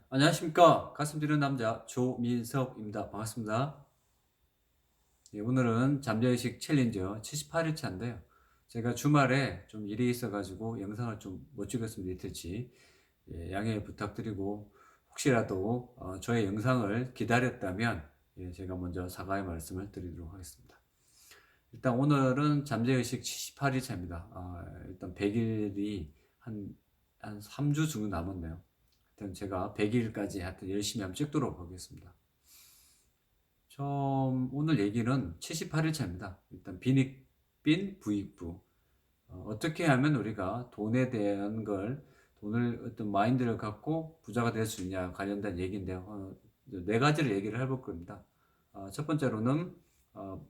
안녕하십니까. 가슴 뛰는 남자 조민석입니다. 반갑습니다. 예, 오늘은 잠재의식 챌린저 78일차인데요. 제가 주말에 좀 일이 있어가지고 영상을 좀 못 찍었습니다. 이틀치. 예, 양해 부탁드리고 혹시라도 저의 영상을 기다렸다면 제가 먼저 사과의 말씀을 드리도록 하겠습니다. 일단 오늘은 잠재의식 78일차입니다. 일단 100일이 한 3주 정도 남았네요. 하여튼 제가 100일까지 하여튼 열심히 한번 찍도록 하겠습니다. 좀 오늘 얘기는 78일차입니다. 일단 빈익빈 부익부. 어떻게 하면 우리가 돈에 대한 돈을 어떤 마인드를 갖고 부자가 될 수 있냐 관련된 얘기인데요. 네 가지를 얘기를 해볼 겁니다. 첫 번째로는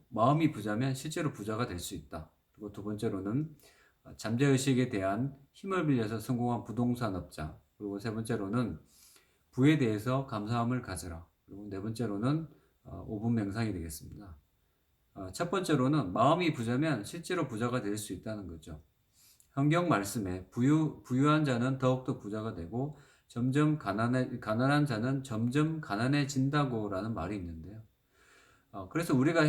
마음이 부자면 실제로 부자가 될 수 있다. 그리고 두 번째로는 잠재의식에 대한 힘을 빌려서 성공한 부동산업자. 그리고 세 번째로는 부에 대해서 감사함을 가져라. 그리고 네 번째로는 5분 명상이 되겠습니다. 첫 번째로는 마음이 부자면 실제로 부자가 될 수 있다는 거죠. 성경 말씀에 부유한 자는 더욱더 부자가 되고 점점 가난한 자는 점점 가난해진다고 라는 말이 있는데요. 그래서 우리가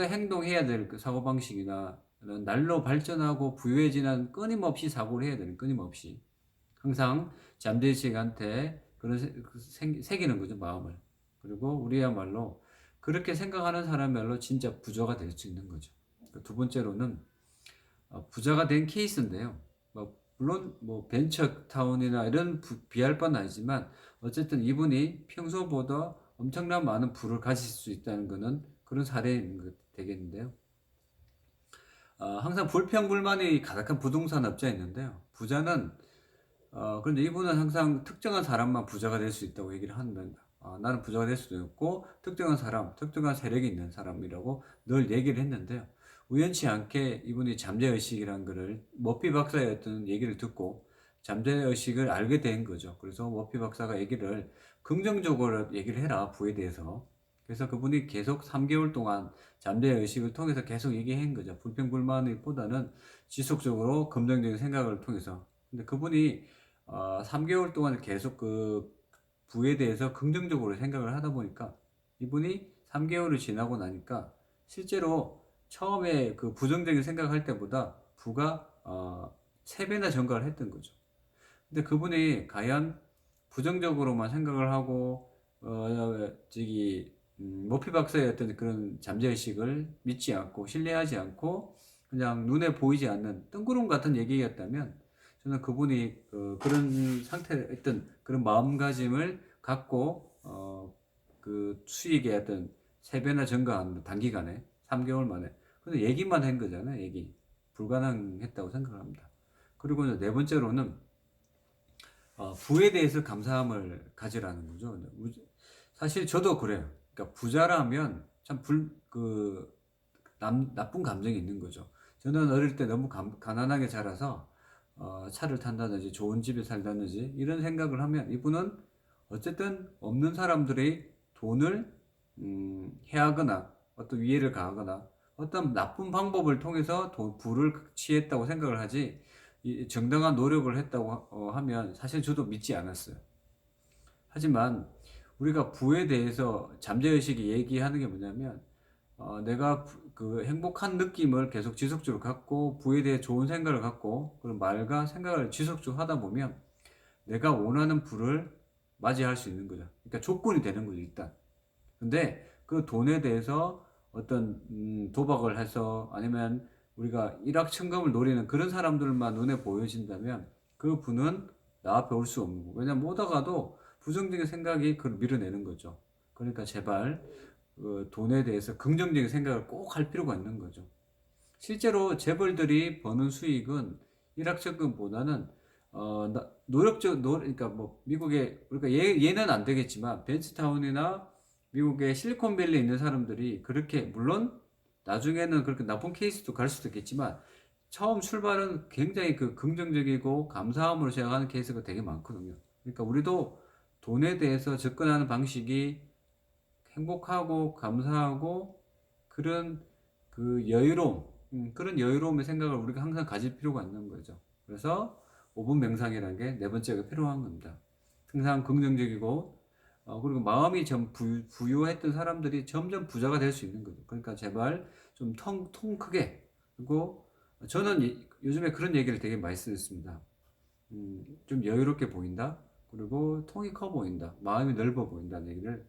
행동해야 될 그 사고방식이나 날로 발전하고 부유해지는 끊임없이 사고를 해야 되는 끊임없이. 항상 잠재의식한테 새기는 거죠, 마음을. 그리고 우리야말로 그렇게 생각하는 사람이야말로 진짜 부자가 될 수 있는 거죠. 두 번째로는 부자가 된 케이스인데요. 물론 벤처타운이나 이런 비할 바는 아니지만 어쨌든 이분이 평소보다 엄청난 많은 부를 가질 수 있다는 것은 그런 사례인 되겠는데요. 항상 불평불만이 가득한 부동산 업자에 있는데요. 부자는 그런데 이분은 항상 특정한 사람만 부자가 될 수 있다고 얘기를 한다. 나는 부자가 될 수도 있고 특정한 사람, 특정한 세력이 있는 사람이라고 늘 얘기를 했는데요. 우연치 않게 이분이 잠재의식이라는 거를 머피 박사의 어떤 얘기를 듣고 잠재의식을 알게 된 거죠. 그래서 머피 박사가 얘기를 긍정적으로 얘기를 해라, 부에 대해서. 그래서 그분이 계속 3개월 동안 잠재의식을 통해서 계속 얘기한 거죠. 불평불만보다는 지속적으로 긍정적인 생각을 통해서. 근데 그분이 3개월 동안 계속 그 부에 대해서 긍정적으로 생각을 하다 보니까 이분이 3개월을 지나고 나니까 실제로 처음에 그 부정적인 생각할 때보다 부가 3배나 증가를 했던 거죠. 근데 그분이 과연 부정적으로만 생각을 하고 머피 박사의 어떤 그런 잠재의식을 믿지 않고 신뢰하지 않고 그냥 눈에 보이지 않는 뜬구름 같은 얘기였다면 저는 그분이 그런 상태에 있던 그런 마음가짐을 갖고 그 수익의 어떤 3배나 증가한 단기간에 3개월 만에 근데 얘기만 한 거잖아요. 얘기 불가능했다고 생각합니다. 그리고 네 번째로는 부에 대해서 감사함을 가지라는 거죠. 사실 저도 그래요. 그러니까 부자라면 참 나쁜 감정이 있는 거죠. 저는 어릴 때 너무 가난하게 자라서 차를 탄다든지 좋은 집에 살다든지 이런 생각을 하면 이분은 어쨌든 없는 사람들이 돈을 해하거나 어떤 위해를 가하거나 어떤 나쁜 방법을 통해서 부를 취했다고 생각을 하지 정당한 노력을 했다고 하면 사실 저도 믿지 않았어요. 하지만 우리가 부에 대해서 잠재의식이 얘기하는 게 뭐냐면 내가 그 행복한 느낌을 계속 지속적으로 갖고 부에 대해 좋은 생각을 갖고 그런 말과 생각을 지속적으로 하다 보면 내가 원하는 부를 맞이할 수 있는 거죠. 그러니까 조건이 되는 거죠, 일단. 근데 그 돈에 대해서 어떤 도박을 해서 아니면 우리가 일확천금을 노리는 그런 사람들만 눈에 보여진다면 그 분은 나 앞에 올 수 없는 거고. 왜냐면 오다가도 부정적인 생각이 그걸 밀어내는 거죠. 그러니까 제발 돈에 대해서 긍정적인 생각을 꼭 할 필요가 있는 거죠. 실제로 재벌들이 버는 수익은 일확천금보다는 그러니까 미국의 그러니까 얘는 안 되겠지만 벤츠타운이나 미국의 실리콘밸리에 있는 사람들이 그렇게 물론 나중에는 그렇게 나쁜 케이스도 갈 수도 있겠지만 처음 출발은 굉장히 그 긍정적이고 감사함으로 시작하는 케이스가 되게 많거든요. 그러니까 우리도 돈에 대해서 접근하는 방식이 행복하고 감사하고 그런 그 여유로움, 그런 여유로움의 생각을 우리가 항상 가질 필요가 있는 거죠. 그래서 5분 명상이라는 게 네 번째가 필요한 겁니다. 항상 긍정적이고 그리고 마음이 부유했던 사람들이 점점 부자가 될 수 있는 거죠. 그러니까 제발 좀 통 크게. 그리고 저는 요즘에 그런 얘기를 되게 많이 쓰습니다. 좀 여유롭게 보인다. 그리고 통이 커 보인다. 마음이 넓어 보인다는 얘기를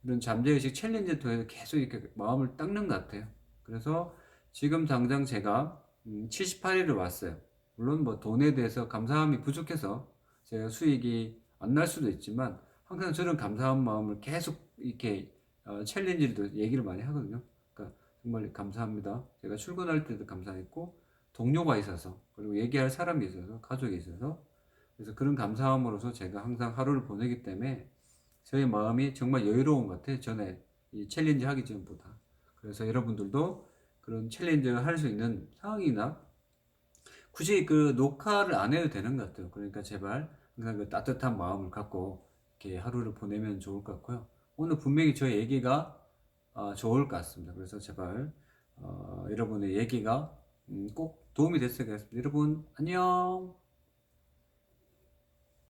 이런 잠재의식 챌린지를 통해서 계속 이렇게 마음을 닦는 것 같아요. 그래서 지금 당장 제가 78일을 왔어요. 물론 뭐 돈에 대해서 감사함이 부족해서 제가 수익이 안 날 수도 있지만 항상 저는 감사한 마음을 계속 이렇게 챌린지도 얘기를 많이 하거든요. 그러니까 정말 감사합니다. 제가 출근할 때도 감사했고 동료가 있어서 그리고 얘기할 사람이 있어서 가족이 있어서 그래서 그런 감사함으로써 제가 항상 하루를 보내기 때문에 저의 마음이 정말 여유로운 것 같아요. 전에 이 챌린지 하기 전보다. 그래서 여러분들도 그런 챌린지를 할 수 있는 상황이나 굳이 그 녹화를 안 해도 되는 것 같아요. 그러니까 제발 항상 그 따뜻한 마음을 갖고 이렇게 하루를 보내면 좋을 것 같고요. 오늘 분명히 저의 얘기가 좋을 것 같습니다. 그래서 제발 여러분의 얘기가 꼭 도움이 됐으면 좋겠습니다. 여러분 안녕.